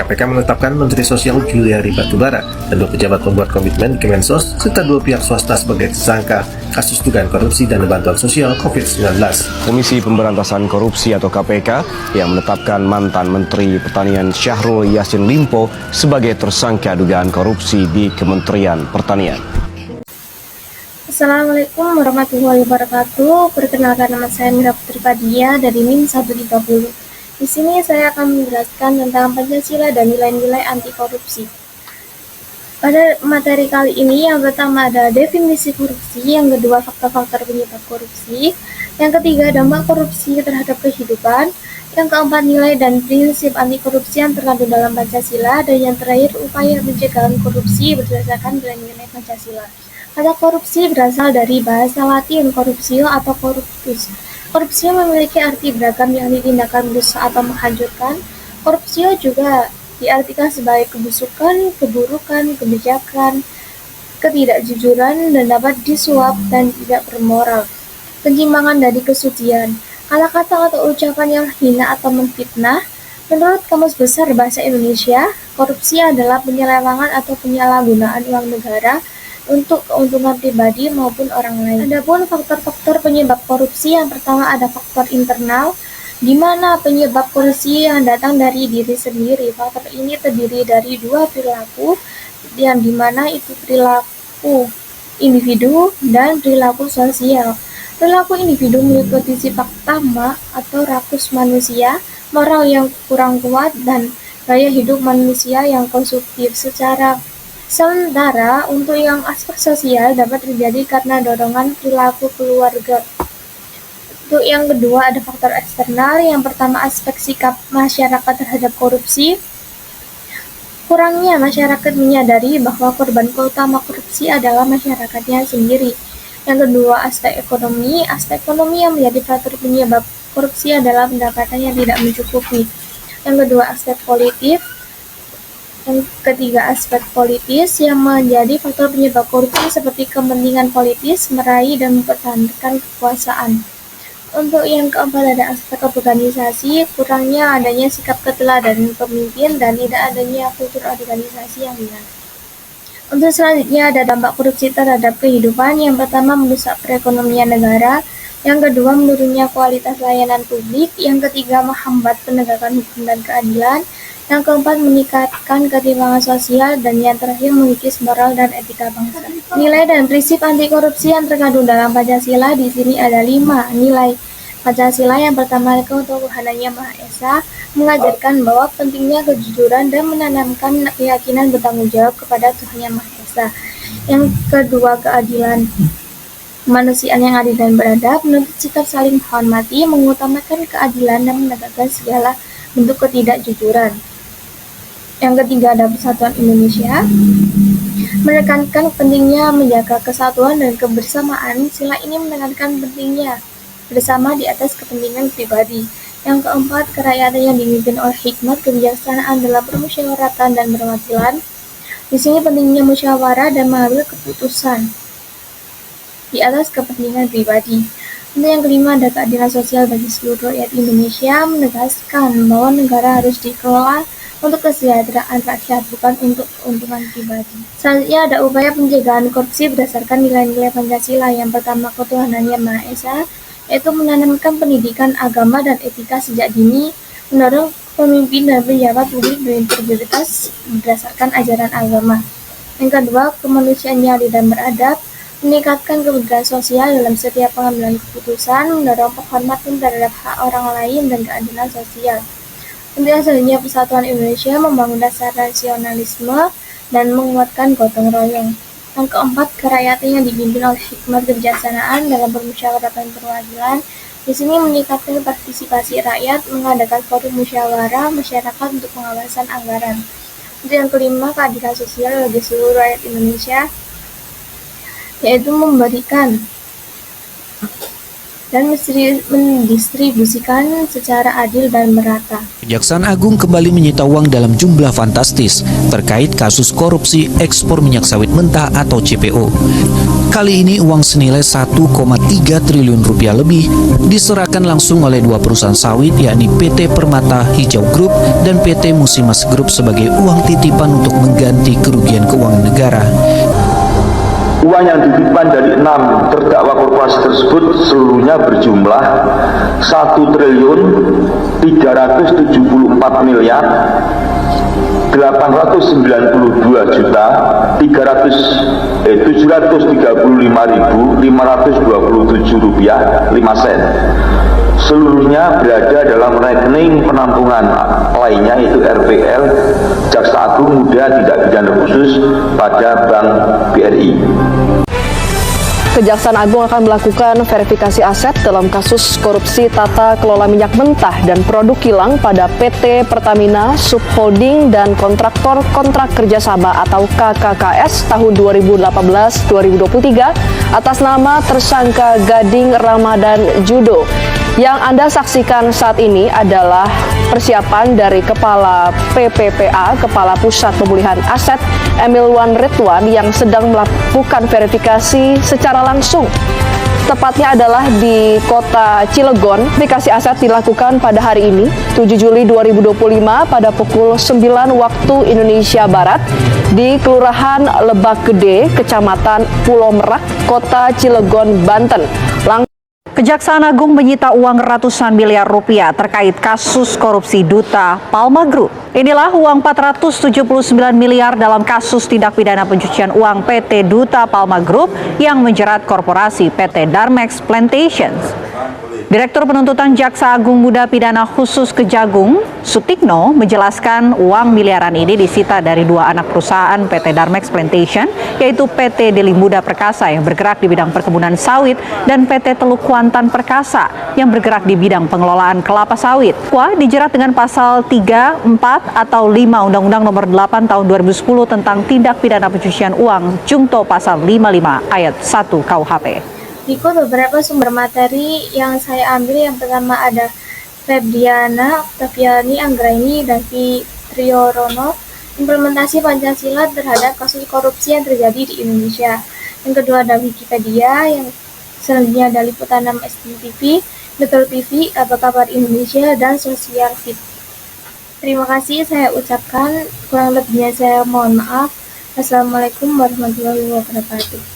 KPK menetapkan Menteri Sosial Juliari Batubara dan 2 pejabat pembuat komitmen di Kemensos serta 2 pihak swasta sebagai tersangka kasus dugaan korupsi dana bantuan sosial COVID-19. Komisi Pemberantasan Korupsi atau KPK yang menetapkan mantan Menteri Pertanian Syahrul Yassin Limpo sebagai tersangka dugaan korupsi di Kementerian Pertanian. Assalamualaikum warahmatullahi wabarakatuh. Perkenalkan, nama saya Mira Putri Padia dari NIM 130. Di sini saya akan menjelaskan tentang Pancasila dan nilai-nilai anti korupsi. Pada materi kali ini, yang pertama ada definisi korupsi, yang kedua faktor-faktor penyebab korupsi, yang ketiga dampak korupsi terhadap kehidupan, yang keempat nilai dan prinsip anti korupsi yang terkandung dalam Pancasila, dan yang terakhir upaya pencegahan korupsi berdasarkan nilai-nilai Pancasila. Kata korupsi berasal dari bahasa Latin corruptio atau corruptus. Korupsi memiliki arti beragam, yakni tindakan merusak atau menghancurkan. Korupsio juga diartikan sebagai kebusukan, keburukan, kebijakan, ketidakjujuran, dan dapat disuap dan tidak bermoral. Penyimpangan dari kesucian. Kata-kata atau ucapan yang hina atau menfitnah. Menurut Kamus Besar Bahasa Indonesia, korupsi adalah penyelewengan atau penyalahgunaan uang negara untuk keuntungan pribadi maupun orang lain. Adapun faktor-faktor penyebab korupsi, yang pertama ada faktor internal, di mana penyebab korupsi yang datang dari diri sendiri. Faktor ini terdiri dari 2 perilaku, yang dimana itu perilaku individu dan perilaku sosial. Perilaku individu meliputi sifat tamak atau rakus manusia, moral yang kurang kuat, dan gaya hidup manusia yang konsumtif. Sementara untuk yang aspek sosial dapat terjadi karena dorongan perilaku keluarga. Untuk yang kedua ada faktor eksternal, yang pertama aspek sikap masyarakat terhadap korupsi. Kurangnya masyarakat menyadari bahwa korban utama korupsi adalah masyarakatnya sendiri. Yang kedua aspek ekonomi. Aspek ekonomi yang menjadi faktor penyebab korupsi adalah pendapatan yang tidak mencukupi. Yang kedua aspek politik. Yang ketiga aspek politis yang menjadi faktor penyebab korupsi seperti kepentingan politis, meraih dan mempertahankan kekuasaan. Untuk yang keempat ada aspek organisasi, kurangnya adanya sikap keteladanan pemimpin dan tidak adanya kultur organisasi yang benar. Untuk selanjutnya ada dampak korupsi terhadap kehidupan, yang pertama merusak perekonomian negara, yang kedua menurunnya kualitas layanan publik, yang ketiga menghambat penegakan hukum dan keadilan, yang keempat meningkatkan ketimpangan sosial, dan yang terakhir mengikis moral dan etika bangsa. Nilai dan prinsip anti korupsi yang terkandung dalam Pancasila di sini ada 5 nilai Pancasila. Yang pertama ketuhanan yang Maha Esa, mengajarkan bahwa pentingnya kejujuran dan menanamkan keyakinan bertanggung jawab kepada Tuhan yang Maha Esa. Yang kedua keadilan, kemanusiaan yang adil dan beradab, menuntut sikap saling menghormati, mengutamakan keadilan dan menegakkan segala bentuk ketidakjujuran. Yang ketiga ada persatuan Indonesia, menekankan pentingnya menjaga kesatuan dan kebersamaan. Sila ini menekankan pentingnya bersama di atas kepentingan pribadi. Yang keempat, kerakyatan yang dipimpin oleh hikmat kebijaksanaan dalam permusyawaratan dan perwakilan. Di sini pentingnya musyawarah dan mengambil keputusan di atas kepentingan pribadi. Untuk yang kelima ada keadilan sosial bagi seluruh rakyat Indonesia, menegaskan bahwa negara harus dikelola untuk kesejahteraan rakyat, bukan untuk keuntungan pribadi. Selanjutnya ada upaya pencegahan korupsi berdasarkan nilai-nilai Pancasila. Yang pertama ketuhanan yang Maha Esa, yaitu menanamkan pendidikan agama dan etika sejak dini, mendorong pemimpin dan pejabat publik berintegritas berdasarkan ajaran agama. Yang kedua kemanusiaan yang adil dan beradab, meningkatkan kebenaran sosial dalam setiap pengambilan keputusan, mendorong penghormatan terhadap hak orang lain dan keadilan sosial. Untuk yang selanjutnya persatuan Indonesia, membangun dasar nasionalisme dan menguatkan gotong royong. Yang keempat kerakyatan yang dipimpin oleh hikmat kebijaksanaan dalam permusyawaratan perwakilan. Di sini meningkatkan partisipasi rakyat, mengadakan forum musyawarah masyarakat untuk pengawasan anggaran. Untuk yang kelima keadilan sosial bagi seluruh rakyat Indonesia, yaitu memberikan dan mendistribusikan secara adil dan merata. Kejaksaan Agung kembali menyita uang dalam jumlah fantastis terkait kasus korupsi ekspor minyak sawit mentah atau CPO. Kali ini uang senilai 1,3 triliun rupiah lebih diserahkan langsung oleh dua perusahaan sawit, yakni PT Permata Hijau Group dan PT Musimas Group sebagai uang titipan untuk mengganti kerugian keuangan negara. Uang yang dititipkan dari 6 terdakwa korporasi tersebut seluruhnya berjumlah 1 triliun 374 miliar 892 juta 735.527 rupiah 5 sen. Seluruhnya berada dalam rekening penampungan lainnya, yaitu RPL Jaksa Agung Muda Tindak Pidana Khusus pada Bank BRI. Kejaksaan Agung akan melakukan verifikasi aset dalam kasus korupsi tata kelola minyak mentah dan produk kilang pada PT Pertamina Subholding dan kontraktor kontrak kerjasama atau KKKS tahun 2018-2023 atas nama tersangka Gading Ramadan Judo. Yang Anda saksikan saat ini adalah persiapan dari Kepala PPPA, Kepala Pusat Pemulihan Aset, Emilwan Ridwan yang sedang melakukan verifikasi secara langsung. Tepatnya adalah di kota Cilegon. Verifikasi aset dilakukan pada hari ini, 7 Juli 2025 pada pukul 9 waktu Indonesia Barat di Kelurahan Lebak Gede, Kecamatan Pulau Merak, Kota Cilegon, Banten. Kejaksaan Agung menyita uang ratusan miliar rupiah terkait kasus korupsi Duta Palma Group. Inilah uang 479 miliar dalam kasus tindak pidana pencucian uang PT Duta Palma Group yang menjerat korporasi PT Darmex Plantations. Direktur Penuntutan Jaksa Agung Muda Pidana Khusus Kejagung, Sutikno, menjelaskan uang miliaran ini disita dari dua anak perusahaan PT Darmex Plantation, yaitu PT Deli Muda Perkasa yang bergerak di bidang perkebunan sawit dan PT Teluk Kuantan Perkasa yang bergerak di bidang pengelolaan kelapa sawit. Wah dijerat dengan pasal 3, 4, atau 5 Undang-Undang Nomor 8 Tahun 2010 tentang tindak pidana pencucian uang, Jungto pasal 55 ayat 1 KUHP. Berikut beberapa sumber materi yang saya ambil. Yang pertama ada Febriana, Octaviani, Anggraini, dan Fitriorono, implementasi Pancasila terhadap kasus korupsi yang terjadi di Indonesia. Yang kedua ada Wikipedia, yang selanjutnya ada Liputan 6 SCTV, Betul TV, Kabar Indonesia, dan Sosial Fit. Terima kasih saya ucapkan, kurang lebihnya saya mohon maaf. Assalamualaikum warahmatullahi wabarakatuh.